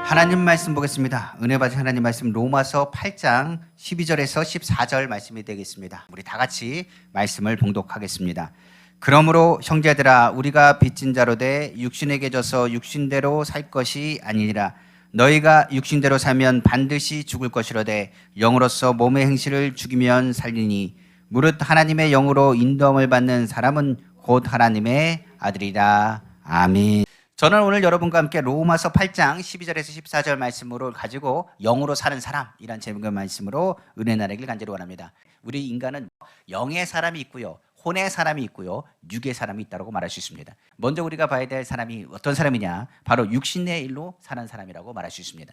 하나님 말씀 보겠습니다. 은혜 받으신 하나님 말씀 로마서 8장 12절에서 14절 말씀이 되겠습니다. 우리 다 같이 말씀을 봉독하겠습니다. 그러므로 형제들아 우리가 빚진 자로 돼 육신에게 져서 육신대로 살 것이 아니니라. 너희가 육신대로 살면 반드시 죽을 것이로되 영으로서 몸의 행실을 죽이면 살리니 무릇 하나님의 영으로 인도함을 받는 사람은 곧 하나님의 아들이라. 아멘. 저는 오늘 여러분과 함께 로마서 8장 12절에서 14절 말씀으로 가지고 영으로 사는 사람이란 제목의 말씀으로 은혜 나누기를 간절히 원합니다. 우리 인간은 영의 사람이 있고요, 혼의 사람이 있고요, 육의 사람이 있다고 말할 수 있습니다. 먼저 우리가 봐야 될 사람이 어떤 사람이냐, 바로 육신의 일로 사는 사람이라고 말할 수 있습니다.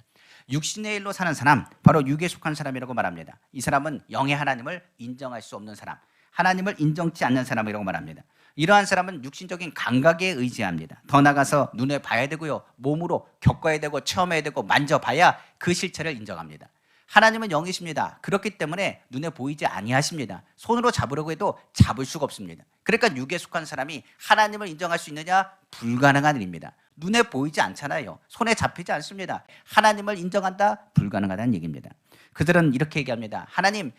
육신의 일로 사는 사람, 바로 육에 속한 사람이라고 말합니다. 이 사람은 영의 하나님을 인정할 수 없는 사람, 하나님을 인정치 않는 사람이라고 말합니다. 이러한 사람은 육신적인 감각에 의지합니다. 더 나아가서 눈에 봐야 되고요, 몸으로 겪어야 되고 체험해야 되고 만져봐야 그 실체를 인정합니다. 하나님은 영이십니다. 그렇기 때문에 눈에 보이지 아니하십니다. 손으로 잡으려고 해도 잡을 수가 없습니다. 그러니까 육에 속한 사람이 하나님을 인정할 수 있느냐? 불가능한 일입니다. 눈에 보이지 않잖아요. 손에 잡히지 않습니다. 하나님을 인정한다? 불가능하다는 얘기입니다. 그들은 이렇게 얘기합니다. 하나님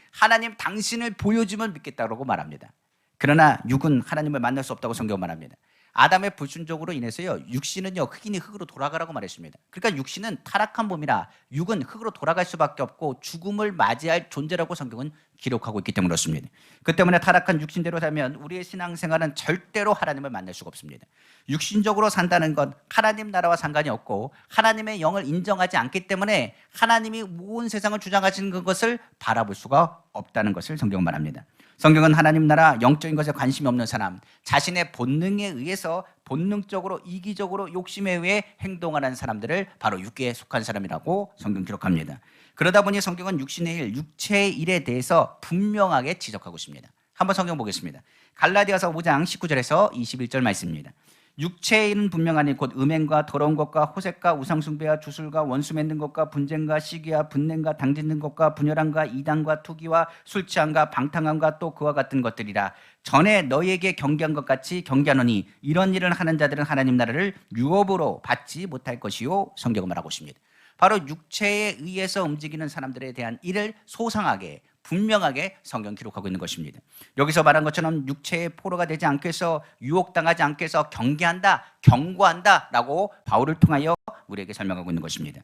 당신을 보여주면 믿겠다고 말합니다. 그러나 육은 하나님을 만날 수 없다고 성경은 말합니다. 아담의 불순종으로 인해서요, 육신은요 흑인이 흙으로 돌아가라고 말했습니다. 그러니까 육신은 타락한 몸이라 육은 흙으로 돌아갈 수밖에 없고 죽음을 맞이할 존재라고 성경은 기록하고 있기 때문에 그렇습니다. 그 때문에 타락한 육신대로 살면 우리의 신앙생활은 절대로 하나님을 만날 수가 없습니다. 육신적으로 산다는 건 하나님 나라와 상관이 없고 하나님의 영을 인정하지 않기 때문에 하나님이 온 세상을 주장하시는 것을 바라볼 수가 없다는 것을 성경은 말합니다. 성경은 하나님 나라 영적인 것에 관심이 없는 사람, 자신의 본능에 의해서 본능적으로 이기적으로 욕심에 의해 행동하는 사람들을 바로 육계에 속한 사람이라고 성경 기록합니다. 그러다 보니 성경은 육신의 일, 육체의 일에 대해서 분명하게 지적하고 있습니다. 한번 성경 보겠습니다. 갈라디아서 5장 19절에서 21절 말씀입니다. 육체의 일은 분명하니 곧 음행과 더러운 것과 호색과 우상숭배와 주술과 원수 맺는 것과 분쟁과 시기와 분냄과 당짓는 것과 분열함과 이단과 투기와 술취함과 방탕함과 또 그와 같은 것들이라. 전에 너희에게 경계한 것 같이 경계하노니 이런 일을 하는 자들은 하나님 나라를 유업으로 받지 못할 것이요. 성경은 말하고 있습니다. 바로 육체에 의해서 움직이는 사람들에 대한 일을 소상하게 분명하게 성경 기록하고 있는 것입니다. 여기서 말한 것처럼 육체의 포로가 되지 않게 해서 유혹당하지 않게 해서 경계한다, 경고한다 라고 바울을 통하여 우리에게 설명하고 있는 것입니다.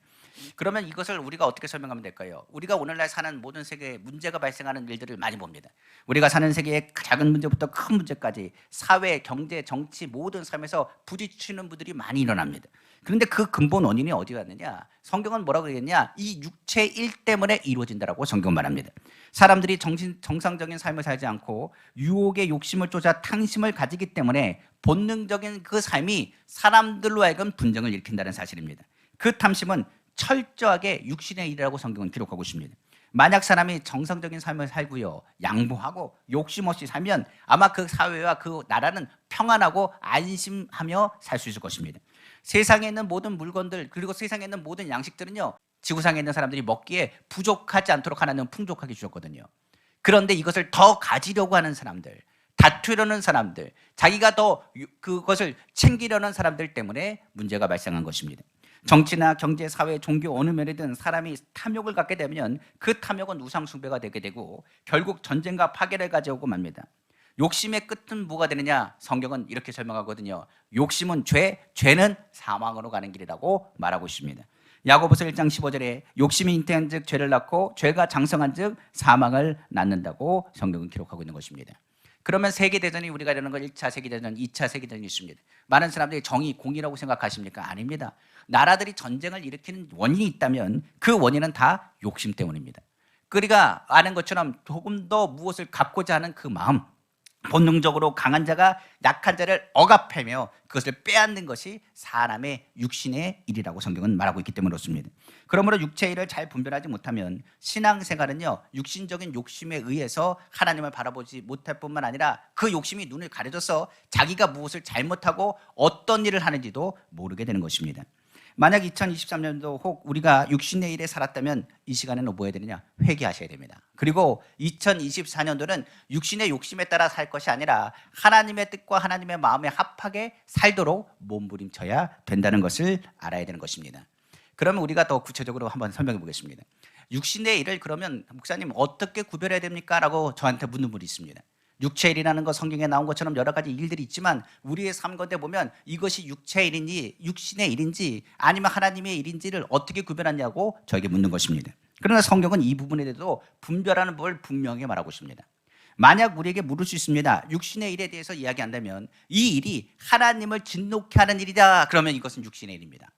그러면 이것을 우리가 어떻게 설명하면 될까요? 우리가 오늘날 사는 모든 세계에 문제가 발생하는 일들을 많이 봅니다. 우리가 사는 세계의 작은 문제부터 큰 문제까지 사회, 경제, 정치 모든 삶에서 부딪히는 분들이 많이 일어납니다. 그런데 그 근본 원인이 어디 갔느냐? 성경은 뭐라고 그랬냐? 이 육체의 일 때문에 이루어진다라고 성경은 말합니다. 사람들이 정상적인 삶을 살지 않고 유혹의 욕심을 쫓아 탕심을 가지기 때문에 본능적인 그 삶이 사람들로 하여금 분쟁을 일으킨다는 사실입니다. 그 탐심은 철저하게 육신의 일이라고 성경은 기록하고 있습니다. 만약 사람이 정상적인 삶을 살고요, 양보하고 욕심 없이 살면 아마 그 사회와 그 나라는 평안하고 안심하며 살 수 있을 것입니다. 세상에 있는 모든 물건들 그리고 세상에 있는 모든 양식들은요, 지구상에 있는 사람들이 먹기에 부족하지 않도록 하나님은 풍족하게 주셨거든요. 그런데 이것을 더 가지려고 하는 사람들, 다투려는 사람들, 자기가 더 그것을 챙기려는 사람들 때문에 문제가 발생한 것입니다. 정치나 경제, 사회, 종교 어느 면이든 사람이 탐욕을 갖게 되면 그 탐욕은 우상숭배가 되게 되고 결국 전쟁과 파괴를 가져오고 맙니다. 욕심의 끝은 뭐가 되느냐? 성경은 이렇게 설명하거든요. 욕심은 죄, 죄는 사망으로 가는 길이라고 말하고 있습니다. 야고보서 1장 15절에 욕심이 잉태한 즉 죄를 낳고 죄가 장성한 즉 사망을 낳는다고 성경은 기록하고 있는 것입니다. 그러면 세계대전이 우리가 이러는 건 1차 세계대전, 2차 세계대전이 있습니다. 많은 사람들이 정의, 공의라고 생각하십니까? 아닙니다. 나라들이 전쟁을 일으키는 원인이 있다면 그 원인은 다 욕심 때문입니다. 우리가 아는 것처럼 조금 더 무엇을 갖고자 하는 그 마음, 본능적으로 강한 자가 약한 자를 억압하며 그것을 빼앗는 것이 사람의 육신의 일이라고 성경은 말하고 있기 때문에 그렇습니다. 그러므로 육체의 일을 잘 분별하지 못하면 신앙생활은요, 육신적인 욕심에 의해서 하나님을 바라보지 못할 뿐만 아니라 그 욕심이 눈을 가려져서 자기가 무엇을 잘못하고 어떤 일을 하는지도 모르게 되는 것입니다. 만약 2023년도 혹 우리가 육신의 일에 살았다면 이 시간에는 뭐 해야 되느냐? 회개하셔야 됩니다. 그리고 2024년도는 육신의 욕심에 따라 살 것이 아니라 하나님의 뜻과 하나님의 마음에 합하게 살도록 몸부림쳐야 된다는 것을 알아야 되는 것입니다. 그러면 우리가 더 구체적으로 한번 설명해 보겠습니다. 육신의 일을 그러면 목사님 어떻게 구별해야 됩니까? 라고 저한테 묻는 분이 있습니다. 육체의 일이라는 거 성경에 나온 것처럼 여러 가지 일들이 있지만 우리의 삶 가운데 보면 이것이 육체의 일인지 육신의 일인지 아니면 하나님의 일인지를 어떻게 구별하냐고 저에게 묻는 것입니다. 그러나 성경은 이 부분에 대해서 분별하는 법을 분명히 말하고 있습니다. 만약 우리에게 물을 수 있습니다. 육신의 일에 대해서 이야기한다면 이 일이 하나님을 진노케 하는 일이다. 그러면 이것은 육신의 일입니다.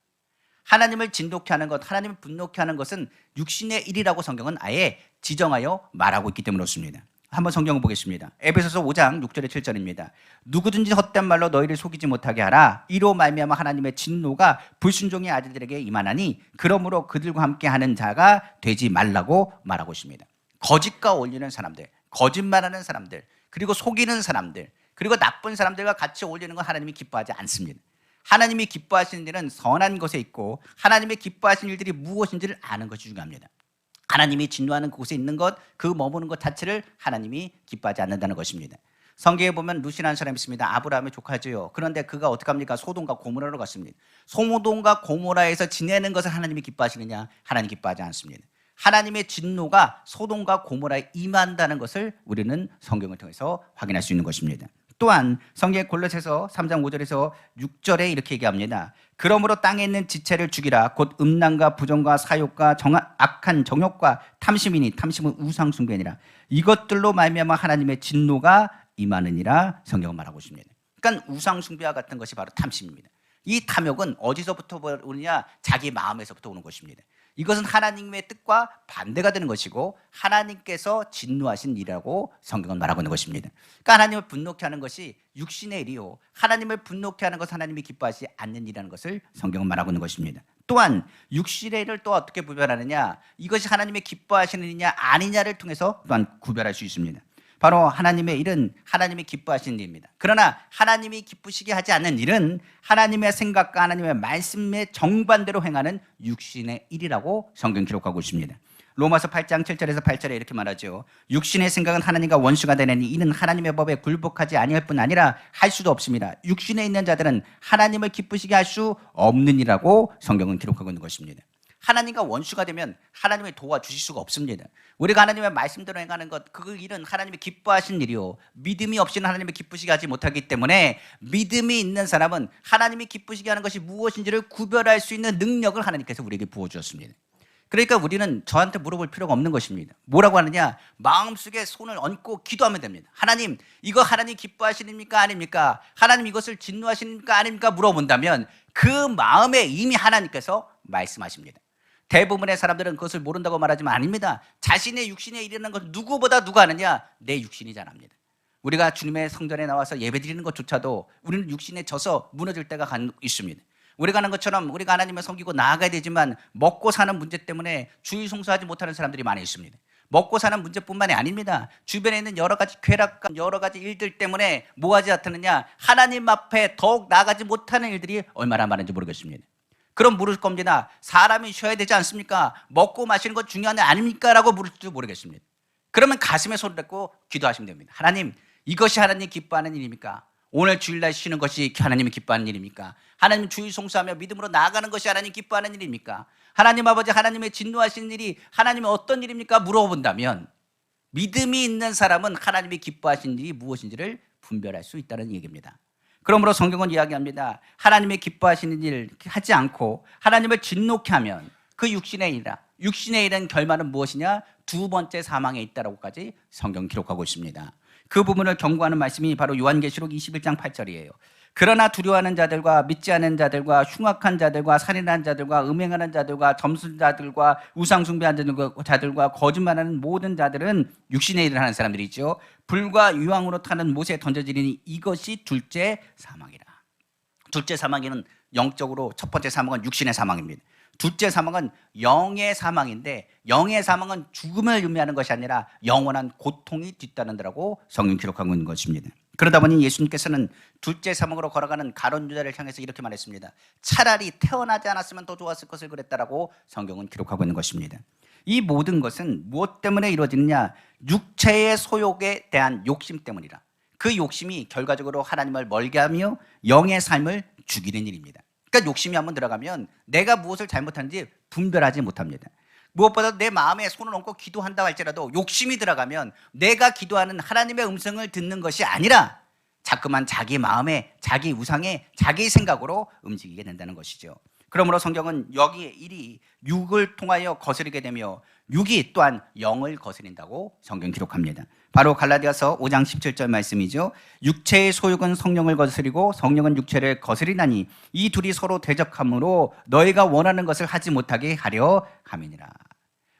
하나님을 진노케 하는 것, 하나님을 분노케 하는 것은 육신의 일이라고 성경은 아예 지정하여 말하고 있기 때문에 그렇습니다. 한번 성경을 보겠습니다. 에베소서 5장 6절에 7절입니다. 누구든지 헛된 말로 너희를 속이지 못하게 하라. 이로 말미암아 하나님의 진노가 불순종의 아들들에게 임하나니 그러므로 그들과 함께 하는 자가 되지 말라고 말하고 있습니다. 거짓과 어울리는 사람들, 거짓말하는 사람들, 그리고 속이는 사람들, 그리고 나쁜 사람들과 같이 어울리는 건 하나님이 기뻐하지 않습니다. 하나님이 기뻐하시는 일은 선한 것에 있고 하나님이 기뻐하시는 일들이 무엇인지를 아는 것이 중요합니다. 하나님이 진노하는 그곳에 있는 것, 그 머무는 것 자체를 하나님이 기뻐하지 않는다는 것입니다. 성경에 보면 루시라는 사람이 있습니다. 아브라함의 조카죠. 그런데 그가 어떻게 합니까? 소돔과 고모라로 갔습니다. 소돔과 고모라에서 지내는 것을 하나님이 기뻐하시느냐? 하나님 기뻐하지 않습니다. 하나님의 진노가 소돔과 고모라에 임한다는 것을 우리는 성경을 통해서 확인할 수 있는 것입니다. 또한 성경의 골로새서 3장 5절에서 6절에 이렇게 얘기합니다. 그러므로 땅에 있는 지체를 죽이라. 곧 음란과 부정과 사욕과 악한 정욕과 탐심이니 탐심은 우상 숭배니라. 이것들로 말미암아 하나님의 진노가 임하느니라 성경은 말하고 있습니다. 그러니까 우상 숭배와 같은 것이 바로 탐심입니다. 이 탐욕은 어디서부터 오느냐? 자기 마음에서부터 오는 것입니다. 이것은 하나님의 뜻과 반대가 되는 것이고 하나님께서 진노하신 일이라고 성경은 말하고 있는 것입니다. 그러니까 하나님을 분노케 하는 것이 육신의 일이요, 하나님을 분노케 하는 것은 하나님이 기뻐하지 않는 일이라는 것을 성경은 말하고 있는 것입니다. 또한 육신의 일을 또 어떻게 구별하느냐? 이것이 하나님의 기뻐하시는 일이냐 아니냐를 통해서 또한 구별할 수 있습니다. 바로 하나님의 일은 하나님이 기뻐하시는 일입니다. 그러나 하나님이 기쁘시게 하지 않는 일은 하나님의 생각과 하나님의 말씀의 정반대로 행하는 육신의 일이라고 성경 기록하고 있습니다. 로마서 8장 7절에서 8절에 이렇게 말하죠. 육신의 생각은 하나님과 원수가 되느니 이는 하나님의 법에 굴복하지 아니할 뿐 아니라 할 수도 없습니다. 육신에 있는 자들은 하나님을 기쁘시게 할 수 없는 이라고 성경은 기록하고 있는 것입니다. 하나님과 원수가 되면 하나님을 도와주실 수가 없습니다. 우리가 하나님의 말씀대로 행하는 것, 그 일은 하나님이 기뻐하신 일이요, 믿음이 없이는 하나님을 기쁘시게 하지 못하기 때문에 믿음이 있는 사람은 하나님이 기쁘시게 하는 것이 무엇인지를 구별할 수 있는 능력을 하나님께서 우리에게 부어주었습니다. 그러니까 우리는 저한테 물어볼 필요가 없는 것입니다. 뭐라고 하느냐? 마음속에 손을 얹고 기도하면 됩니다. 하나님, 이거 하나님 기뻐하시니까 아닙니까? 하나님 이것을 진노하시니까 아닙니까? 물어본다면 그 마음에 이미 하나님께서 말씀하십니다. 대부분의 사람들은 그것을 모른다고 말하지만 아닙니다. 자신의 육신에 이르는 것 누구보다 누가 아느냐? 내 육신이 잘 압니다. 우리가 주님의 성전에 나와서 예배드리는 것조차도 우리는 육신에 져서 무너질 때가 있습니다. 우리가 하는 것처럼 우리가 하나님을 섬기고 나아가야 되지만 먹고 사는 문제 때문에 주의 송사하지 못하는 사람들이 많이 있습니다. 먹고 사는 문제뿐만이 아닙니다. 주변에 있는 여러 가지 쾌락과 여러 가지 일들 때문에 뭐하지 않느냐? 하나님 앞에 더욱 나아가지 못하는 일들이 얼마나 많은지 모르겠습니다. 그럼 물을 겁니다. 사람이 쉬어야 되지 않습니까? 먹고 마시는 것 중요한 일 아닙니까? 라고 물을지도 모르겠습니다. 그러면 가슴에 손을 댈고 기도하시면 됩니다. 하나님, 이것이 하나님 기뻐하는 일입니까? 오늘 주일날 쉬는 것이 하나님이 기뻐하는 일입니까? 하나님 주의 송사하며 믿음으로 나아가는 것이 하나님 기뻐하는 일입니까? 하나님 아버지, 하나님의 진노하시는 일이 하나님의 어떤 일입니까? 물어본다면 믿음이 있는 사람은 하나님이 기뻐하시는 일이 무엇인지를 분별할 수 있다는 얘기입니다. 그러므로 성경은 이야기합니다. 하나님의 기뻐하시는 일을 하지 않고 하나님을 진노케 하면 그 육신의 일이라. 육신의 일은 결말은 무엇이냐? 두 번째 사망에 있다라고까지 성경 기록하고 있습니다. 그 부분을 경고하는 말씀이 바로 요한계시록 21장 8절이에요. 그러나 두려워하는 자들과 믿지 않는 자들과 흉악한 자들과 살인하는 자들과 음행하는 자들과 점술자들과 우상숭배하는 자들과 거짓말하는 모든 자들은 육신의 일을 하는 사람들이죠. 불과 유황으로 타는 못에 던져지리니 이것이 둘째 사망이라. 둘째 사망에는 영적으로 첫 번째 사망은 육신의 사망입니다. 둘째 사망은 영의 사망인데 영의 사망은 죽음을 의미하는 것이 아니라 영원한 고통이 뒤따른다라고 성경 기록하고 있는 것입니다. 그러다 보니 예수님께서는 둘째 사망으로 걸어가는 가룟 유다를 향해서 이렇게 말했습니다. 차라리 태어나지 않았으면 더 좋았을 것을 그랬다라고 성경은 기록하고 있는 것입니다. 이 모든 것은 무엇 때문에 이루어지느냐? 육체의 소욕에 대한 욕심 때문이라. 그 욕심이 결과적으로 하나님을 멀게 하며 영의 삶을 죽이는 일입니다. 그러니까 욕심이 한번 들어가면 내가 무엇을 잘못하는지 분별하지 못합니다. 무엇보다 내 마음에 손을 얹고 기도한다 할지라도 욕심이 들어가면 내가 기도하는 하나님의 음성을 듣는 것이 아니라 자꾸만 자기 마음에, 자기 우상에, 자기 생각으로 움직이게 된다는 것이죠. 그러므로 성경은 여기에 일이 육을 통하여 거스르게 되며 육이 또한 영을 거스린다고 성경 기록합니다. 바로 갈라디아서 5장 17절 말씀이죠. 육체의 소욕은 성령을 거스리고 성령은 육체를 거스리나니 이 둘이 서로 대적함으로 너희가 원하는 것을 하지 못하게 하려 함이니라.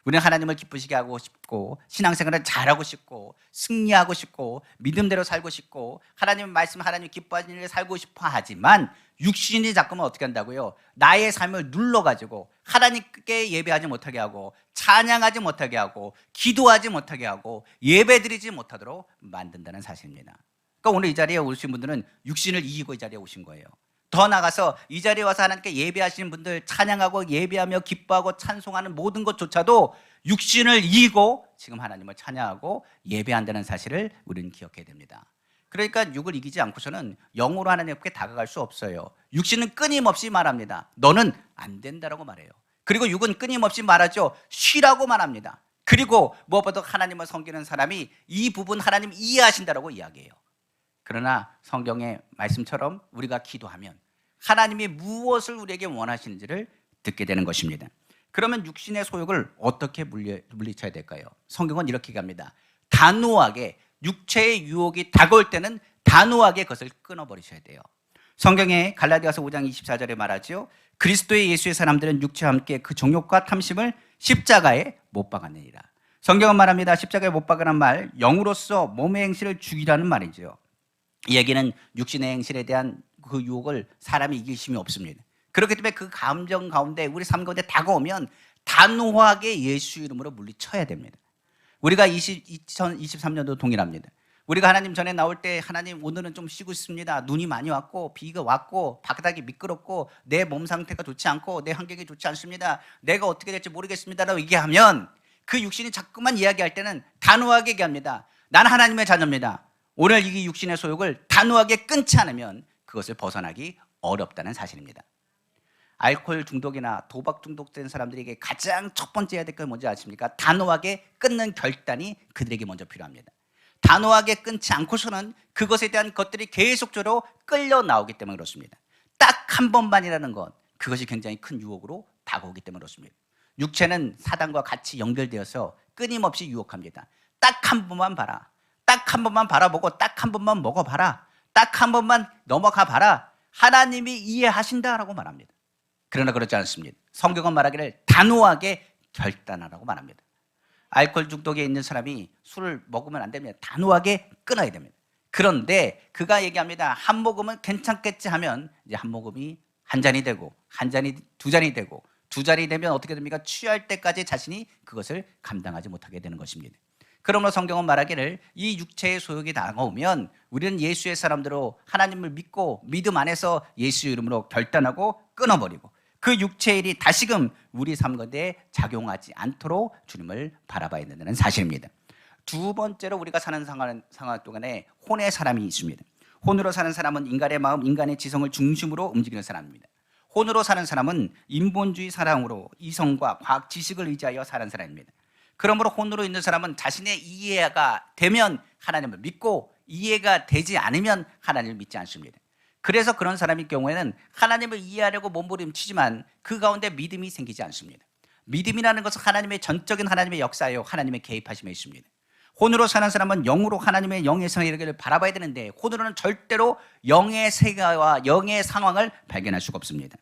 우리는 하나님을 기쁘시게 하고 싶고 신앙생활을 잘하고 싶고 승리하고 싶고 믿음대로 살고 싶고 하나님 말씀 하나님 기뻐하시는 일을 살고 싶어 하지만 육신이 자꾸만 어떻게 한다고요? 나의 삶을 눌러가지고 하나님께 예배하지 못하게 하고 찬양하지 못하게 하고 기도하지 못하게 하고 예배드리지 못하도록 만든다는 사실입니다. 그러니까 오늘 이 자리에 오신 분들은 육신을 이기고 이 자리에 오신 거예요. 더 나아가서 이 자리에 와서 하나님께 예배하시는 분들, 찬양하고 예배하며 기뻐하고 찬송하는 모든 것조차도 육신을 이기고 지금 하나님을 찬양하고 예배한다는 사실을 우리는 기억해야 됩니다. 그러니까 육을 이기지 않고서는 영으로 하나님께 다가갈 수 없어요. 육신은 끊임없이 말합니다. 너는 안 된다라고 말해요. 그리고 육은 끊임없이 말하죠. 쉬라고 말합니다. 그리고 무엇보다 하나님을 섬기는 사람이 이 부분 하나님 이해하신다라고 이야기해요. 그러나 성경의 말씀처럼 우리가 기도하면 하나님이 무엇을 우리에게 원하시는지를 듣게 되는 것입니다. 그러면 육신의 소욕을 어떻게 물리쳐야 될까요? 성경은 이렇게 얘기합니다. 단호하게 육체의 유혹이 다가올 때는 단호하게 그것을 끊어버리셔야 돼요. 성경에 갈라디아서 5장 24절에 말하죠. 그리스도의 예수의 사람들은 육체와 함께 그 정욕과 탐심을 십자가에 못 박았느니라. 성경은 말합니다. 십자가에 못 박으라는 말, 영으로서 몸의 행실을 죽이라는 말이죠. 이 얘기는 육신의 행실에 대한 그 유혹을 사람이 이길 힘이 없습니다. 그렇기 때문에 그 감정 가운데 우리 삶 가운데 다가오면 단호하게 예수 이름으로 물리쳐야 됩니다. 우리가 2023년도 동일합니다. 우리가 하나님 전에 나올 때 하나님 오늘은 좀 쉬고 싶습니다. 눈이 많이 왔고 비가 왔고 바닥이 미끄럽고 내 몸 상태가 좋지 않고 내 환경이 좋지 않습니다. 내가 어떻게 될지 모르겠습니다라고 얘기하면 그 육신이 자꾸만 이야기할 때는 단호하게 얘기합니다. 나는 하나님의 자녀입니다. 오늘 이 육신의 소욕을 단호하게 끊지 않으면 그것을 벗어나기 어렵다는 사실입니다. 알코올 중독이나 도박 중독된 사람들에게 가장 첫 번째 해야 될 건 뭔지 아십니까? 단호하게 끊는 결단이 그들에게 먼저 필요합니다. 단호하게 끊지 않고서는 그것에 대한 것들이 계속적으로 끌려 나오기 때문에 그렇습니다. 딱 한 번만이라는 것, 그것이 굉장히 큰 유혹으로 다가오기 때문에 그렇습니다. 육체는 사단과 같이 연결되어서 끊임없이 유혹합니다. 딱 한 번만 봐라. 딱 한 번만 바라보고 딱 한 번만 먹어봐라. 딱 한 번만 넘어가 봐라. 하나님이 이해하신다라고 말합니다. 그러나 그렇지 않습니다. 성경은 말하기를 단호하게 결단하라고 말합니다. 알코올 중독에 있는 사람이 술을 먹으면 안 됩니다. 단호하게 끊어야 됩니다. 그런데 그가 얘기합니다. 한 모금은 괜찮겠지 하면 이제 한 모금이 한 잔이 되고 한 잔이 두 잔이 되고 두 잔이 되면 어떻게 됩니까? 취할 때까지 자신이 그것을 감당하지 못하게 되는 것입니다. 그러므로 성경은 말하기를 이 육체의 소욕이 다가오면 우리는 예수의 사람대로 하나님을 믿고 믿음 안에서 예수 이름으로 결단하고 끊어버리고 그 육체의 일이 다시금 우리 삶 가운데 작용하지 않도록 주님을 바라봐야 된다는 사실입니다. 두 번째로 우리가 사는 상황 동안에 혼의 사람이 있습니다. 혼으로 사는 사람은 인간의 마음, 인간의 지성을 중심으로 움직이는 사람입니다. 혼으로 사는 사람은 인본주의 사랑으로 이성과 과학 지식을 의지하여 사는 사람입니다. 그러므로 혼으로 있는 사람은 자신의 이해가 되면 하나님을 믿고 이해가 되지 않으면 하나님을 믿지 않습니다. 그래서 그런 사람의 경우에는 하나님을 이해하려고 몸부림치지만 그 가운데 믿음이 생기지 않습니다. 믿음이라는 것은 하나님의 전적인 하나님의 역사예요. 하나님의 개입하심에 있습니다. 혼으로 사는 사람은 영으로 하나님의 영의 세계를 바라봐야 되는데 혼으로는 절대로 영의 세계와 영의 상황을 발견할 수가 없습니다.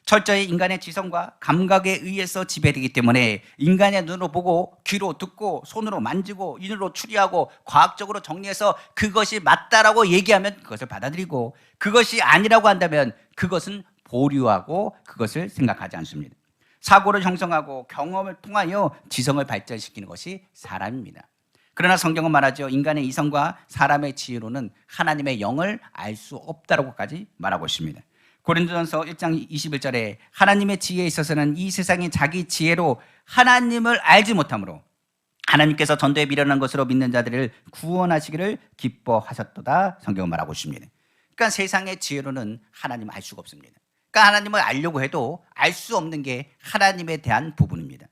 철저히 인간의 지성과 감각에 의해서 지배되기 때문에 인간의 눈으로 보고 귀로 듣고 손으로 만지고 인으로 추리하고 과학적으로 정리해서 그것이 맞다라고 얘기하면 그것을 받아들이고 그것이 아니라고 한다면 그것은 보류하고 그것을 생각하지 않습니다. 사고를 형성하고 경험을 통하여 지성을 발전시키는 것이 사람입니다. 그러나 성경은 말하죠. 인간의 이성과 사람의 지혜로는 하나님의 영을 알 수 없다라고까지 말하고 있습니다. 고린도전서 1장 21절에 하나님의 지혜에 있어서는 이 세상이 자기 지혜로 하나님을 알지 못하므로 하나님께서 전도에 미련한 것으로 믿는 자들을 구원하시기를 기뻐하셨도다 성경은 말하고 있습니다. 그러니까 세상의 지혜로는 하나님을 알 수가 없습니다. 그러니까 하나님을 알려고 해도 알 수 없는 게 하나님에 대한 부분입니다.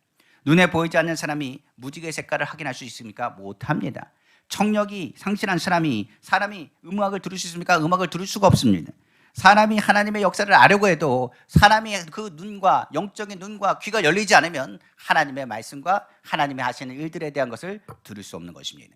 눈에 보이지 않는 사람이 무지개 색깔을 확인할 수 있습니까? 못합니다. 청력이 상실한 사람이 음악을 들을 수 있습니까? 음악을 들을 수가 없습니다. 사람이 하나님의 역사를 알려고 해도 사람이 그 눈과 영적인 눈과 귀가 열리지 않으면 하나님의 말씀과 하나님의 하시는 일들에 대한 것을 들을 수 없는 것입니다.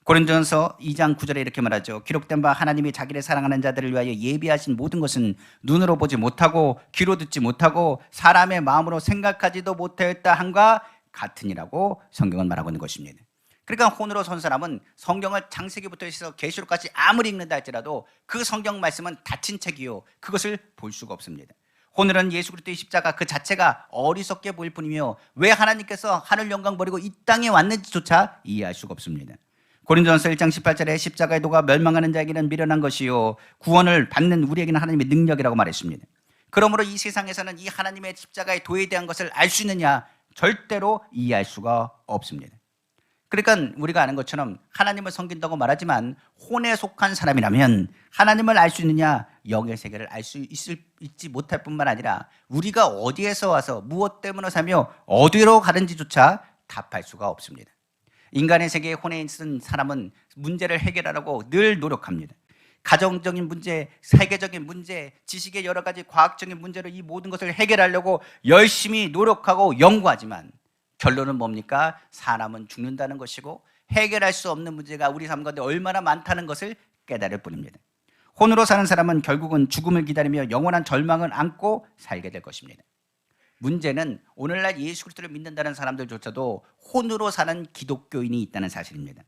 고린도전서 2장 9절에 이렇게 말하죠. 기록된 바 하나님이 자기를 사랑하는 자들을 위하여 예비하신 모든 것은 눈으로 보지 못하고 귀로 듣지 못하고 사람의 마음으로 생각하지도 못하였다 함과 같으니라고 성경은 말하고 있는 것입니다. 그러니까 혼으로 선 사람은 성경을 창세기부터 해서 계시록까지 아무리 읽는다 할지라도 그 성경 말씀은 닫힌 책이요 그것을 볼 수가 없습니다. 오늘은 예수 그리스도의 십자가 그 자체가 어리석게 보일 뿐이며 왜 하나님께서 하늘 영광 버리고 이 땅에 왔는지조차 이해할 수가 없습니다. 고린도전서 1장 18절에 십자가의 도가 멸망하는 자에게는 미련한 것이요 구원을 받는 우리에게는 하나님의 능력이라고 말했습니다. 그러므로 이 세상에서는 이 하나님의 십자가의 도에 대한 것을 알 수 있느냐? 절대로 이해할 수가 없습니다. 그러니까 우리가 아는 것처럼 하나님을 섬긴다고 말하지만 혼에 속한 사람이라면 하나님을 알 수 있느냐? 영의 세계를 알 수 있지 못할 뿐만 아니라 우리가 어디에서 와서 무엇 때문에 사며 어디로 가는지조차 답할 수가 없습니다. 인간의 세계에 혼에 있는 사람은 문제를 해결하려고 늘 노력합니다. 가정적인 문제, 세계적인 문제, 지식의 여러 가지 과학적인 문제로 이 모든 것을 해결하려고 열심히 노력하고 연구하지만 결론은 뭡니까? 사람은 죽는다는 것이고 해결할 수 없는 문제가 우리 삶 가운데 얼마나 많다는 것을 깨달을 뿐입니다. 혼으로 사는 사람은 결국은 죽음을 기다리며 영원한 절망을 안고 살게 될 것입니다. 문제는 오늘날 예수 그리스도를 믿는다는 사람들조차도 혼으로 사는 기독교인이 있다는 사실입니다.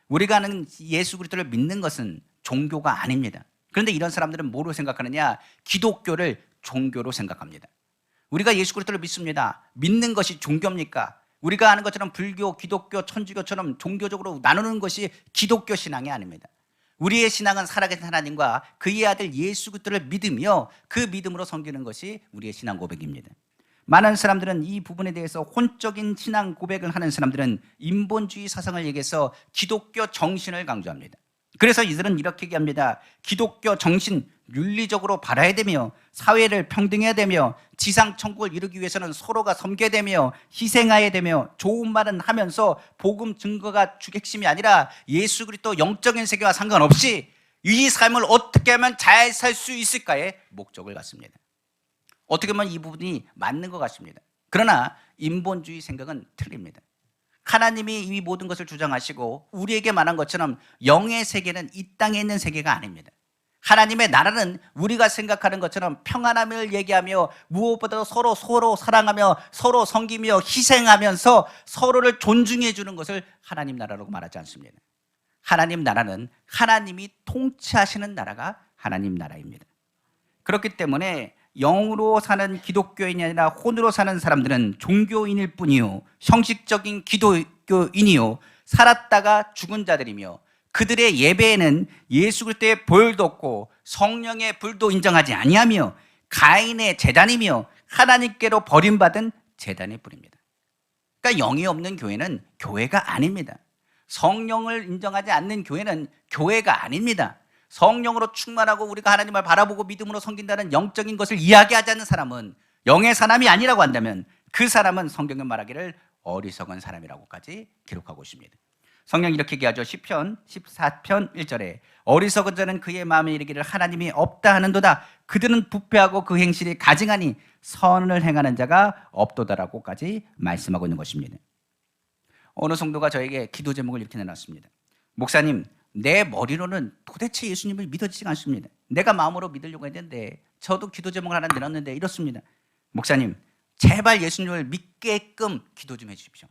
우리가 아는 예수 그리스도를 믿는 것은 종교가 아닙니다. 그런데 이런 사람들은 뭐로 생각하느냐? 기독교를 종교로 생각합니다. 우리가 예수 그리스도를 믿습니다. 믿는 것이 종교입니까? 우리가 아는 것처럼 불교, 기독교, 천주교처럼 종교적으로 나누는 것이 기독교 신앙이 아닙니다. 우리의 신앙은 살아계신 하나님과 그의 아들 예수 그리스도를 믿으며 그 믿음으로 섬기는 것이 우리의 신앙 고백입니다. 많은 사람들은 이 부분에 대해서 혼적인 신앙 고백을 하는 사람들은 인본주의 사상을 얘기해서 기독교 정신을 강조합니다. 그래서 이들은 이렇게 얘기합니다. 기독교 정신, 윤리적으로 바라야 되며 사회를 평등해야 되며 지상 천국을 이루기 위해서는 서로가 섬겨야 되며 희생해야 되며 좋은 말은 하면서 복음 증거가 핵심이 아니라 예수 그리스도 영적인 세계와 상관없이 이 삶을 어떻게 하면 잘 살 수 있을까에 목적을 갖습니다. 어떻게 보면 이 부분이 맞는 것 같습니다. 그러나 인본주의 생각은 틀립니다. 하나님이 이 모든 것을 주장하시고 우리에게 말한 것처럼 영의 세계는 이 땅에 있는 세계가 아닙니다. 하나님의 나라는 우리가 생각하는 것처럼 평안함을 얘기하며 무엇보다도 서로 사랑하며 서로 섬기며 희생하면서 서로를 존중해 주는 것을 하나님 나라라고 말하지 않습니다. 하나님 나라는 하나님이 통치하시는 나라가 하나님 나라입니다. 그렇기 때문에 영으로 사는 기독교인이 아니라 혼으로 사는 사람들은 종교인일 뿐이요 형식적인 기독교인이요 살았다가 죽은 자들이며 그들의 예배에는 예수 그리스도의 보혈도 없고 성령의 불도 인정하지 아니하며 가인의 제단이며 하나님께로 버림받은 제단의 뿌리입니다. 그러니까 영이 없는 교회는 교회가 아닙니다. 성령을 인정하지 않는 교회는 교회가 아닙니다. 성령으로 충만하고 우리가 하나님을 바라보고 믿음으로 섬긴다는 영적인 것을 이야기하지 않는 사람은 영의 사람이 아니라고 한다면 그 사람은 성경에 말하기를 어리석은 사람이라고까지 기록하고 있습니다. 성경이 이렇게 얘기하죠. 시편 14편 1절에 어리석은 자는 그의 마음에 이르기를 하나님이 없다 하는도다. 그들은 부패하고 그 행실이 가증하니 선을 행하는 자가 없도다라고까지 말씀하고 있는 것입니다. 어느 성도가 저에게 기도 제목을 이렇게 내놨습니다. 목사님, 내 머리로는 도대체 예수님을 믿어지지 않습니다. 내가 마음으로 믿으려고 했는데 저도 기도 제목을 하나 내놨는데 이렇습니다. 목사님, 제발 예수님을 믿게끔 기도 좀 해주십시오.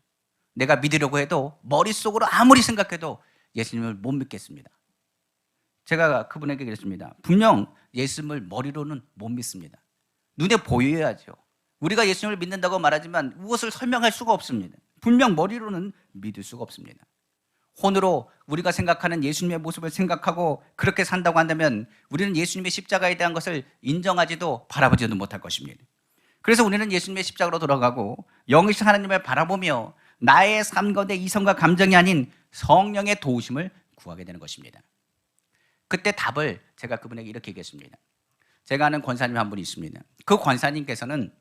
내가 믿으려고 해도 머릿속으로 아무리 생각해도 예수님을 못 믿겠습니다. 제가 그분에게 그랬습니다. 분명 예수님을 머리로는 못 믿습니다. 눈에 보여야죠. 우리가 예수님을 믿는다고 말하지만 무엇을 설명할 수가 없습니다. 분명 머리로는 믿을 수가 없습니다. 혼으로 우리가 생각하는 예수님의 모습을 생각하고 그렇게 산다고 한다면 우리는 예수님의 십자가에 대한 것을 인정하지도 바라보지도 못할 것입니다. 그래서 우리는 예수님의 십자가로 돌아가고 영이신 하나님을 바라보며 나의 삶 가운데 이성과 감정이 아닌 성령의 도우심을 구하게 되는 것입니다. 그때 답을 제가 그분에게 이렇게 얘기했습니다. 제가 아는 권사님 한 분이 있습니다. 그 권사님께서는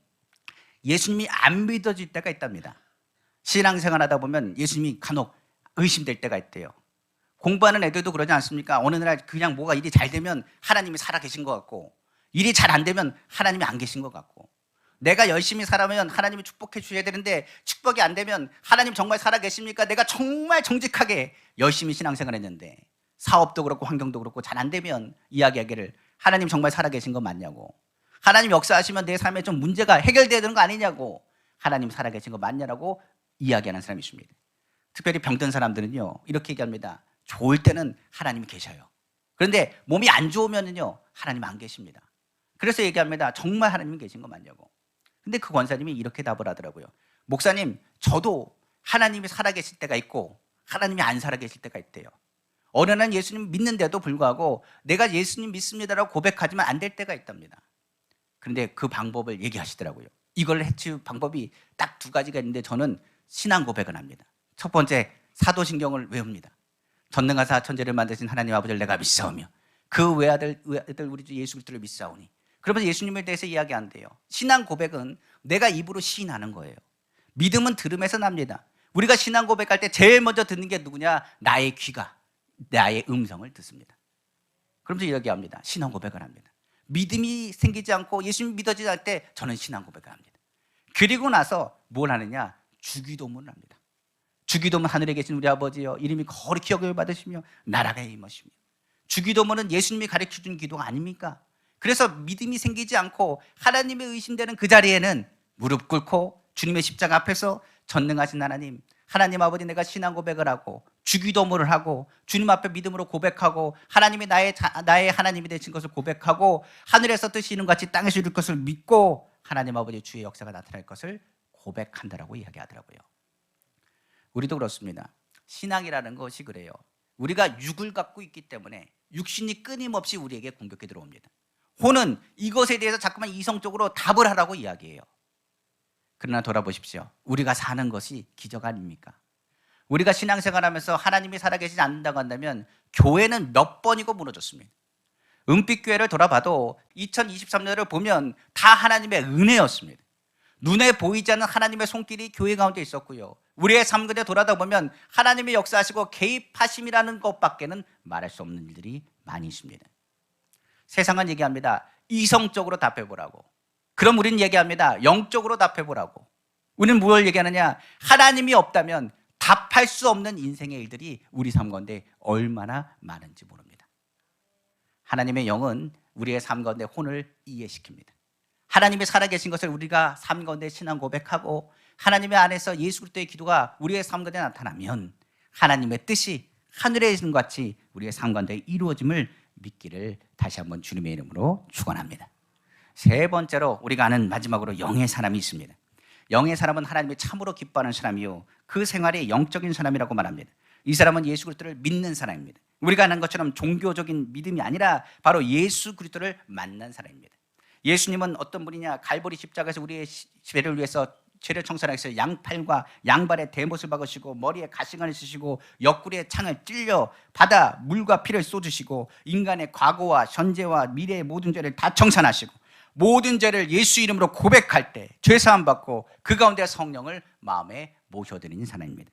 예수님이 안 믿어질 때가 있답니다. 신앙생활 하다 보면 예수님이 간혹 의심될 때가 있대요. 공부하는 애들도 그러지 않습니까? 어느 날 그냥 뭐가 일이 잘 되면 하나님이 살아계신 것 같고, 일이 잘 안 되면 하나님이 안 계신 것 같고, 내가 열심히 살아면 하나님이 축복해 주셔야 되는데 축복이 안 되면 하나님 정말 살아계십니까? 내가 정말 정직하게 열심히 신앙생활 했는데 사업도 그렇고 환경도 그렇고 잘 안 되면 이야기하기를 하나님 정말 살아계신 거 맞냐고, 하나님 역사하시면 내 삶에 좀 문제가 해결돼야 되는 거 아니냐고, 하나님 살아계신 거 맞냐라고 이야기하는 사람이 있습니다. 특별히 병든 사람들은요 이렇게 얘기합니다. 좋을 때는 하나님이 계셔요. 그런데 몸이 안 좋으면은요 하나님 안 계십니다. 그래서 얘기합니다. 정말 하나님이 계신 거 맞냐고. 근데 그 권사님이 이렇게 답을 하더라고요. 목사님, 저도 하나님이 살아계실 때가 있고 하나님이 안 살아계실 때가 있대요. 어느 날 예수님 믿는데도 불구하고 내가 예수님 믿습니다라고 고백하지만 안 될 때가 있답니다. 그런데 그 방법을 얘기하시더라고요. 이걸 해치울 방법이 딱 두 가지가 있는데 저는 신앙 고백을 합니다. 첫 번째, 사도신경을 외웁니다. 전능하사 천지를 만드신 하나님 아버지를 내가 믿사오며 그 외아들 우리 주 예수 그리스도를 믿사오니. 그러면서 예수님에 대해서 이야기한대요. 신앙 고백은 내가 입으로 시인하는 거예요. 믿음은 들음에서 납니다. 우리가 신앙 고백할 때 제일 먼저 듣는 게 누구냐? 나의 귀가 나의 음성을 듣습니다. 그러면서 이야기합니다. 신앙 고백을 합니다. 믿음이 생기지 않고 예수님 믿어지지 않을 때 저는 신앙 고백을 합니다. 그리고 나서 뭘 하느냐? 주기도문을 합니다. 주기도문 하늘에 계신 우리 아버지여 이름이 거룩히 여김을 받으시며 나라가 임하시며. 주기도문은 예수님이 가르쳐준 기도가 아닙니까? 그래서 믿음이 생기지 않고 하나님의 의심되는 그 자리에는 무릎 꿇고 주님의 십자가 앞에서 전능하신 하나님, 하나님 아버지 내가 신앙 고백을 하고 주기도문을 하고 주님 앞에 믿음으로 고백하고 하나님이 나의 하나님이 되신 것을 고백하고 하늘에서 뜻이 있는 것 같이 땅에서 이룰 것을 믿고 하나님 아버지 주의 역사가 나타날 것을 고백한다라고 이야기하더라고요. 우리도 그렇습니다. 신앙이라는 것이 그래요. 우리가 육을 갖고 있기 때문에 육신이 끊임없이 우리에게 공격해 들어옵니다. 혼은 이것에 대해서 자꾸만 이성적으로 답을 하라고 이야기해요. 그러나 돌아보십시오. 우리가 사는 것이 기적 아닙니까? 우리가 신앙생활하면서 하나님이 살아계시지 않는다고 한다면 교회는 몇 번이고 무너졌습니다. 은빛교회를 돌아봐도 2023년을 보면 다 하나님의 은혜였습니다. 눈에 보이지 않는 하나님의 손길이 교회 가운데 있었고요. 우리의 삶 가운데 돌아다 보면 하나님의 역사하시고 개입하심이라는 것밖에는 말할 수 없는 일들이 많이 있습니다. 세상은 얘기합니다. 이성적으로 답해보라고. 그럼 우리는 얘기합니다. 영적으로 답해보라고. 우리는 뭘 얘기하느냐? 하나님이 없다면 답할 수 없는 인생의 일들이 우리 삶 가운데 얼마나 많은지 모릅니다. 하나님의 영은 우리의 삶 가운데 혼을 이해시킵니다. 하나님이 살아계신 것을 우리가 삶 가운데 신앙 고백하고 하나님의 안에서 예수 그리스도의 기도가 우리의 삶 가운데 나타나면 하나님의 뜻이 하늘에 있는 것 같이 우리의 삶 가운데 이루어짐을 믿기를 다시 한번 주님의 이름으로 축원합니다. 세 번째로 우리가 아는 마지막으로 영의 사람이 있습니다. 영의 사람은 하나님이 참으로 기뻐하는 사람이요 그 생활이 영적인 사람이라고 말합니다. 이 사람은 예수 그리스도를 믿는 사람입니다. 우리가 아는 것처럼 종교적인 믿음이 아니라 바로 예수 그리스도를 만난 사람입니다. 예수님은 어떤 분이냐? 갈보리 십자가에서 우리의 죄를 위해서 죄를 청산하기 위해서 양팔과 양발에 대못을 박으시고 머리에 가시관을 쓰시고 옆구리에 창을 찔려 바다 물과 피를 쏟으시고 인간의 과거와 현재와 미래의 모든 죄를 다 청산하시고 모든 죄를 예수 이름으로 고백할 때 죄사함 받고 그 가운데 성령을 마음에 모셔드리는 사람입니다.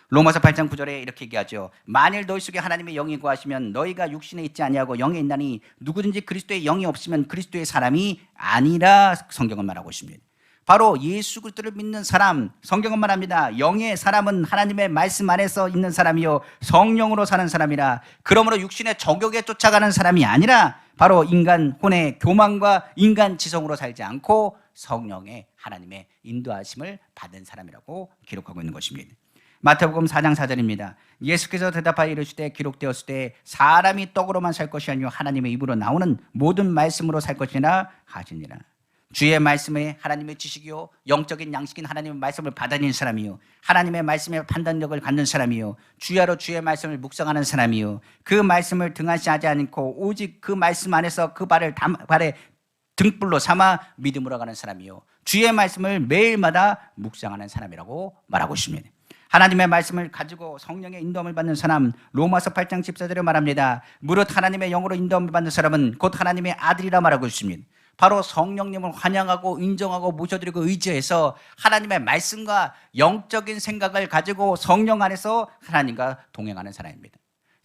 로마서 8장 9절에 이렇게 얘기하죠. 만일 너희 속에 하나님의 영이 거하시면 너희가 육신에 있지 아니하고 영에 있나니 누구든지 그리스도의 영이 없으면 그리스도의 사람이 아니라 성경은 말하고 있습니다. 바로 예수 그리스도를 믿는 사람, 성경은 말합니다. 영의 사람은 하나님의 말씀 안에서 있는 사람이요 성령으로 사는 사람이라. 그러므로 육신의 정욕에 쫓아가는 사람이 아니라 바로 인간 혼의 교만과 인간 지성으로 살지 않고 성령의 하나님의 인도하심을 받은 사람이라고 기록하고 있는 것입니다. 마태복음 4장 4절입니다. 예수께서 대답하여 이르시되 기록되었을 때 사람이 떡으로만 살 것이 아니요 하나님의 입으로 나오는 모든 말씀으로 살 것이라 하시니라. 주의 말씀에 하나님의 지식이요 영적인 양식인 하나님의 말씀을 받아들이는 사람이요 하나님의 말씀에 판단력을 갖는 사람이요 주야로 주의 말씀을 묵상하는 사람이요 그 말씀을 등한시하지 않고 오직 그 말씀 안에서 그 발에 등불로 삼아 믿음으로 가는 사람이요 주의 말씀을 매일마다 묵상하는 사람이라고 말하고 있습니다. 하나님의 말씀을 가지고 성령의 인도함을 받는 사람, 로마서 8장 14절에 말합니다. 무릇 하나님의 영으로 인도함을 받는 사람은 곧 하나님의 아들이라 말하고 있습니다. 바로 성령님을 환영하고 인정하고 모셔드리고 의지해서 하나님의 말씀과 영적인 생각을 가지고 성령 안에서 하나님과 동행하는 사람입니다.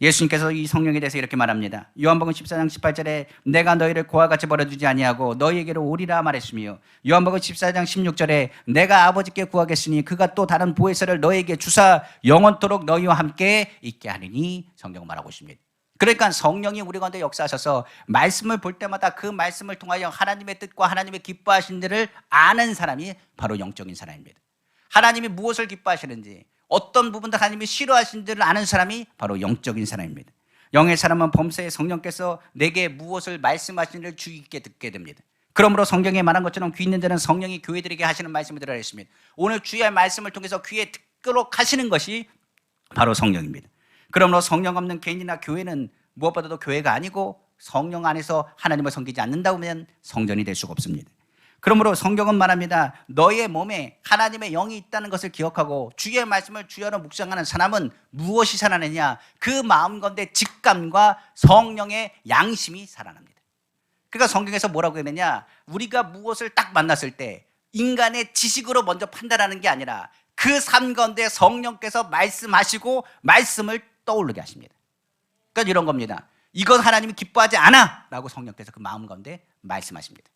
예수님께서 이 성령에 대해서 이렇게 말합니다. 요한복음 14장 18절에 내가 너희를 고와 같이 버려두지 아니하고 너희에게로 오리라 말했으며, 요한복음 14장 16절에 내가 아버지께 구하겠으니 그가 또 다른 보혜사를 너희에게 주사 영원토록 너희와 함께 있게 하리니, 성경 말하고 있습니다. 그러니까 성령이 우리 가운데 역사하셔서 말씀을 볼 때마다 그 말씀을 통하여 하나님의 뜻과 하나님의 기뻐하신 일을 아는 사람이 바로 영적인 사람입니다. 하나님이 무엇을 기뻐하시는지, 어떤 부분도 하나님이 싫어하신 일을 아는 사람이 바로 영적인 사람입니다. 영의 사람은 범사에 성령께서 내게 무엇을 말씀하시는지를 주의 깊게 듣게 됩니다. 그러므로 성경에 말한 것처럼 귀 있는 자는 성령이 교회들에게 하시는 말씀을 들어야 했습니다. 오늘 주의 말씀을 통해서 귀에 듣도록 하시는 것이 바로 성령입니다. 그러므로 성령 없는 개인이나 교회는 무엇보다도 교회가 아니고 성령 안에서 하나님을 섬기지 않는다고 하면 성전이 될 수가 없습니다. 그러므로 성경은 말합니다. 너의 몸에 하나님의 영이 있다는 것을 기억하고 주의 말씀을 주야로 묵상하는 사람은 무엇이 살아나느냐? 그 마음 가운데 직감과 성령의 양심이 살아납니다. 그러니까 성경에서 뭐라고 했느냐? 우리가 무엇을 딱 만났을 때 인간의 지식으로 먼저 판단하는 게 아니라 그 삶 가운데 성령께서 말씀하시고 말씀을 떠오르게 하십니다. 그러니까 이런 겁니다. 이건 하나님이 기뻐하지 않아 라고 성령께서 그 마음 가운데 말씀하십니다.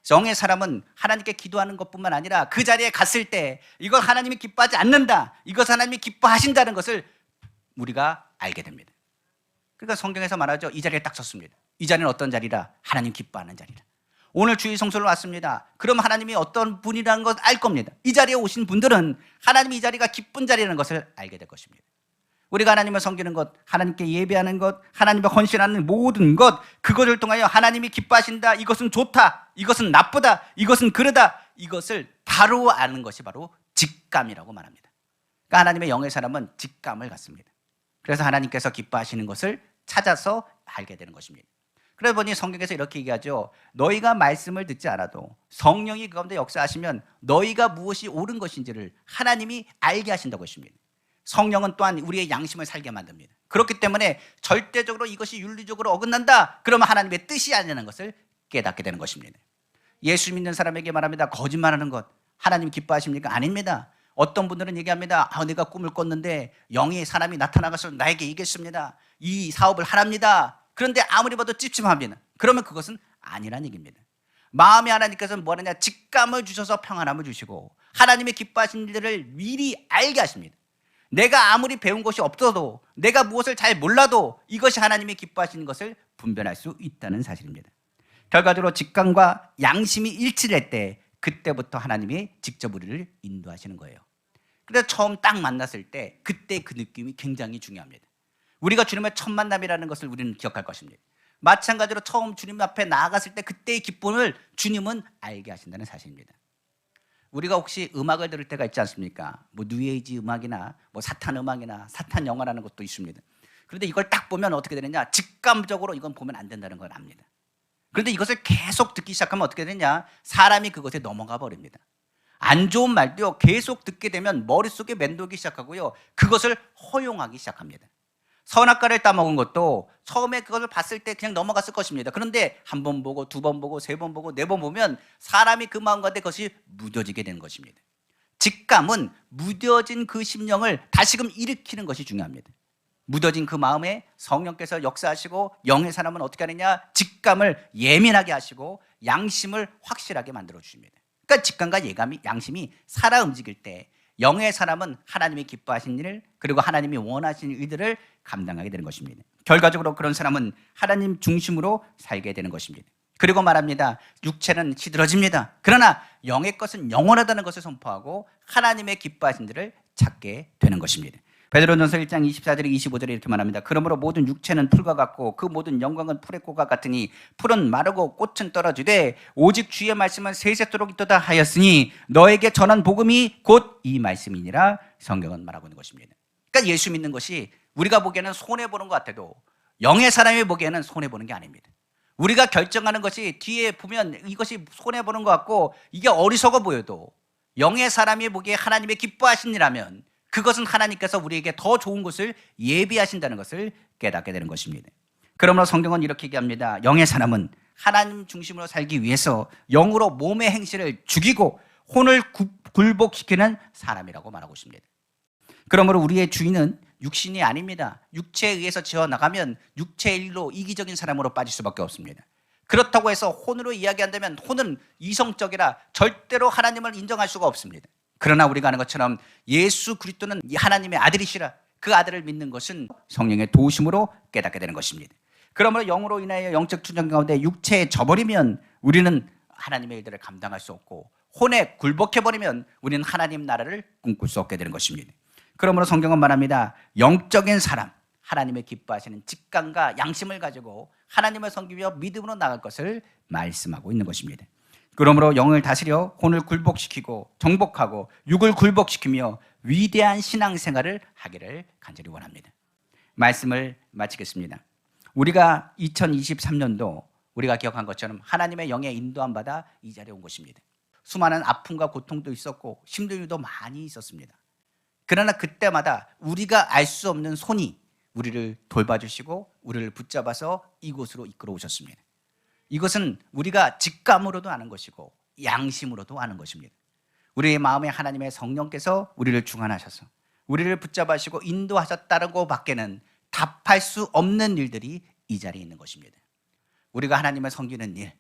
영의 사람은 하나님께 기도하는 것뿐만 아니라 그 자리에 갔을 때 이건 하나님이 기뻐하지 않는다, 이것 하나님이 기뻐하신다는 것을 우리가 알게 됩니다. 그러니까 성경에서 말하죠. 이 자리에 딱 섰습니다. 이 자리는 어떤 자리라? 하나님 기뻐하는 자리라. 오늘 주의 성소를 왔습니다. 그럼 하나님이 어떤 분이라는 걸 알 겁니다. 이 자리에 오신 분들은 하나님이 이 자리가 기쁜 자리라는 것을 알게 될 것입니다. 우리가 하나님을 섬기는 것, 하나님께 예배하는 것, 하나님께 헌신하는 모든 것, 그것을 통하여 하나님이 기뻐하신다, 이것은 좋다, 이것은 나쁘다, 이것은 그러다, 이것을 바로 아는 것이 바로 직감이라고 말합니다. 그러니까 하나님의 영의 사람은 직감을 갖습니다. 그래서 하나님께서 기뻐하시는 것을 찾아서 알게 되는 것입니다. 그러다 보니 성경에서 이렇게 얘기하죠. 너희가 말씀을 듣지 않아도 성령이 그 가운데 역사하시면 너희가 무엇이 옳은 것인지를 하나님이 알게 하신다고 했습니다. 성령은 또한 우리의 양심을 살게 만듭니다. 그렇기 때문에 절대적으로 이것이 윤리적으로 어긋난다, 그러면 하나님의 뜻이 아니라는 것을 깨닫게 되는 것입니다. 예수 믿는 사람에게 말합니다. 거짓말하는 것 하나님 기뻐하십니까? 아닙니다. 어떤 분들은 얘기합니다. 내가 꿈을 꿨는데 영의 사람이 나타나서 나에게 얘기했습니다. 이 사업을 하랍니다. 그런데 아무리 봐도 찝찝합니다. 그러면 그것은 아니란 얘기입니다. 마음에 하나님께서는 뭐하느냐? 직감을 주셔서 평안함을 주시고 하나님의 기뻐하신 일들을 미리 알게 하십니다. 내가 아무리 배운 것이 없어도, 내가 무엇을 잘 몰라도 이것이 하나님이 기뻐하시는 것을 분별할 수 있다는 사실입니다. 결과적으로 직감과 양심이 일치할 때 그때부터 하나님이 직접 우리를 인도하시는 거예요. 그래서 처음 딱 만났을 때 그때 그 느낌이 굉장히 중요합니다. 우리가 주님의 첫 만남이라는 것을 우리는 기억할 것입니다. 마찬가지로 처음 주님 앞에 나아갔을 때 그때의 기쁨을 주님은 알게 하신다는 사실입니다. 우리가 혹시 음악을 들을 때가 있지 않습니까? 뭐 뉴에이지 음악이나 뭐 사탄 음악이나 사탄 영화라는 것도 있습니다. 그런데 이걸 딱 보면 어떻게 되느냐? 직감적으로 이건 보면 안 된다는 걸 압니다. 그런데 이것을 계속 듣기 시작하면 어떻게 되느냐? 사람이 그것에 넘어가 버립니다. 안 좋은 말도요, 계속 듣게 되면 머릿속에 맴돌기 시작하고요, 그것을 허용하기 시작합니다. 선악과를 따먹은 것도 처음에 그것을 봤을 때 그냥 넘어갔을 것입니다. 그런데 한 번 보고 두 번 보고 세 번 보고 네 번 보면 사람이 그 마음 가운데 그것이 무뎌지게 되는 것입니다. 직감은 무뎌진 그 심령을 다시금 일으키는 것이 중요합니다. 무뎌진 그 마음에 성령께서 역사하시고 영의 사람은 어떻게 하느냐? 직감을 예민하게 하시고 양심을 확실하게 만들어 주십니다. 그러니까 직감과 예감이, 양심이 살아 움직일 때 영의 사람은 하나님이 기뻐하신 일을, 그리고 하나님이 원하시는 일들을 감당하게 되는 것입니다. 결과적으로 그런 사람은 하나님 중심으로 살게 되는 것입니다. 그리고 말합니다. 육체는 시들어집니다. 그러나 영의 것은 영원하다는 것을 선포하고 하나님의 기뻐하신 일을 찾게 되는 것입니다. 베드로전서 1장 24절에 25절에 이렇게 말합니다. 그러므로 모든 육체는 풀과 같고 그 모든 영광은 풀의 꽃과 같으니 풀은 마르고 꽃은 떨어지되 오직 주의 말씀은 세세토록 있도다 하였으니 너에게 전한 복음이 곧 이 말씀이니라, 성경은 말하고 있는 것입니다. 그러니까 예수 믿는 것이 우리가 보기에는 손해보는 것 같아도 영의 사람이 보기에는 손해보는 게 아닙니다. 우리가 결정하는 것이 뒤에 보면 이것이 손해보는 것 같고 이게 어리석어 보여도 영의 사람이 보기에 하나님의 기뻐하신 일이라면 그것은 하나님께서 우리에게 더 좋은 것을 예비하신다는 것을 깨닫게 되는 것입니다. 그러므로 성경은 이렇게 얘기합니다. 영의 사람은 하나님 중심으로 살기 위해서 영으로 몸의 행실을 죽이고 혼을 굴복시키는 사람이라고 말하고 있습니다. 그러므로 우리의 주인은 육신이 아닙니다. 육체에 의해서 지어나가면 육체의 일로 이기적인 사람으로 빠질 수밖에 없습니다. 그렇다고 해서 혼으로 이야기한다면 혼은 이성적이라 절대로 하나님을 인정할 수가 없습니다. 그러나 우리가 아는 것처럼 예수 그리스도는 하나님의 아들이시라 그 아들을 믿는 것은 성령의 도우심으로 깨닫게 되는 것입니다. 그러므로 영으로 인하여 영적 투정 가운데 육체에 져버리면 우리는 하나님의 일들을 감당할 수 없고 혼에 굴복해버리면 우리는 하나님 나라를 꿈꿀 수 없게 되는 것입니다. 그러므로 성경은 말합니다. 영적인 사람, 하나님의 기뻐하시는 직감과 양심을 가지고 하나님을 섬기며 믿음으로 나갈 것을 말씀하고 있는 것입니다. 그러므로 영을 다스려 혼을 굴복시키고 정복하고 육을 굴복시키며 위대한 신앙생활을 하기를 간절히 원합니다. 말씀을 마치겠습니다. 우리가 2023년도 우리가 기억한 것처럼 하나님의 영의 인도함 받아 이 자리에 온 것입니다. 수많은 아픔과 고통도 있었고 힘든 일도 많이 있었습니다. 그러나 그때마다 우리가 알 수 없는 손이 우리를 돌봐주시고 우리를 붙잡아서 이곳으로 이끌어 오셨습니다. 이것은 우리가 직감으로도 아는 것이고 양심으로도 아는 것입니다. 우리의 마음에 하나님의 성령께서 우리를 주관하셔서 우리를 붙잡으시고 인도하셨다고 밖에는 답할 수 없는 일들이 이 자리에 있는 것입니다. 우리가 하나님을 섬기는 일,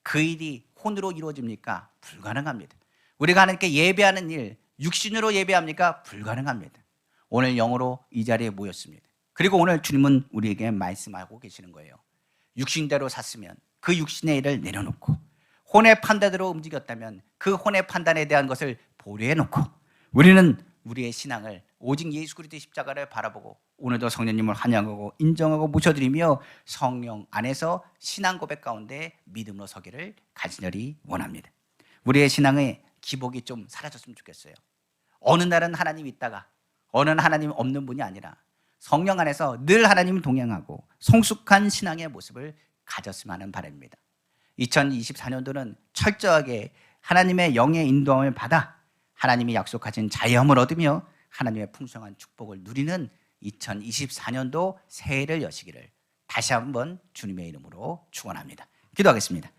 그 일이 혼으로 이루어집니까? 불가능합니다. 우리가 하나님께 예배하는 일, 육신으로 예배합니까? 불가능합니다. 오늘 영으로 이 자리에 모였습니다. 그리고 오늘 주님은 우리에게 말씀하고 계시는 거예요. 육신대로 샀으면 그 육신의 일을 내려놓고 혼의 판단으로 움직였다면 그 혼의 판단에 대한 것을 보류해 놓고 우리는 우리의 신앙을 오직 예수 그리스도의 십자가를 바라보고 오늘도 성령님을 환영하고 인정하고 모셔드리며 성령 안에서 신앙 고백 가운데 믿음으로 서기를 간절히 원합니다. 우리의 신앙의 기복이 좀 사라졌으면 좋겠어요. 어느 날은 하나님 있다가 어느 날 하나님 없는 분이 아니라 성령 안에서 늘 하나님 동행하고 성숙한 신앙의 모습을 가졌으면 하는 바람입니다. 2024년도는 철저하게 하나님의 영의 인도함을 받아 하나님이 약속하신 자유함을 얻으며 하나님의 풍성한 축복을 누리는 2024년도 새해를 여시기를 다시 한번 주님의 이름으로 축원합니다. 기도하겠습니다.